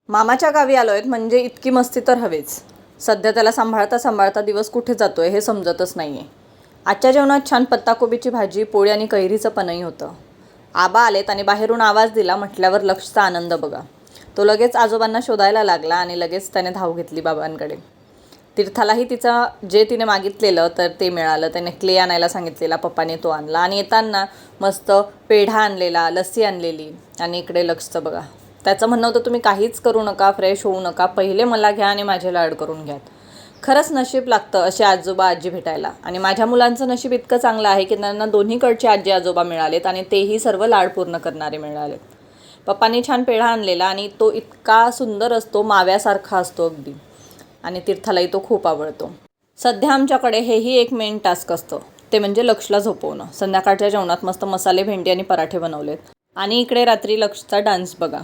मामाच्या गावी आलो आहेत म्हणजे इतकी मस्ती तर हवेच. सध्या त्याला सांभाळता सांभाळता दिवस कुठे जातोय हे समजतच नाही आहे. आजच्या जेवणात छान पत्ताकोबीची भाजी, पोळी आणि कैरीचं पनई होतं. आबा आलेत आणि बाहेरून आवाज दिला म्हटल्यावर लक्षचा आनंद बघा. तो लगेच आजोबांना शोधायला लागला आणि लगेच त्याने धाव घेतली बाबांकडे. तीर्थालाही जे तिने मागितलेलं तर ते मिळालं. त्याने क्ले आणायला सांगितलेला, पप्पाने तो आणला आणि येताना मस्त पेढा आणलेला, लस्सी आणलेली. आणि इकडे लक्षचं बघा. त्याचं म्हणणं होतं तुम्ही काहीच करू नका, फ्रेश होऊ नका, पहिले मला घ्या आणि माझे लाड करून घ्यात. खरंच नशीब लागतं असे आजोबा आजी भेटायला. आणि माझ्या मुलांचं नशीब इतकं चांगलं आहे की त्यांना दोन्हीकडचे आजी आजोबा मिळालेत आणि तेही सर्व लाड पूर्ण करणारे मिळालेत. पप्पांनी छान पेढा आणलेला आणि तो इतका सुंदर असतो, माव्यासारखा असतो अगदी. आणि तीर्थालाही तो खूप आवडतो. सध्या आमच्याकडे हेही एक मेन टास्क असतं, ते म्हणजे लक्षला झोपवणं. संध्याकाळच्या जेवणात मस्त मसाले भेंडी आणि पराठे बनवलेत. आणि इकडे रात्री लक्षचा डान्स बघा.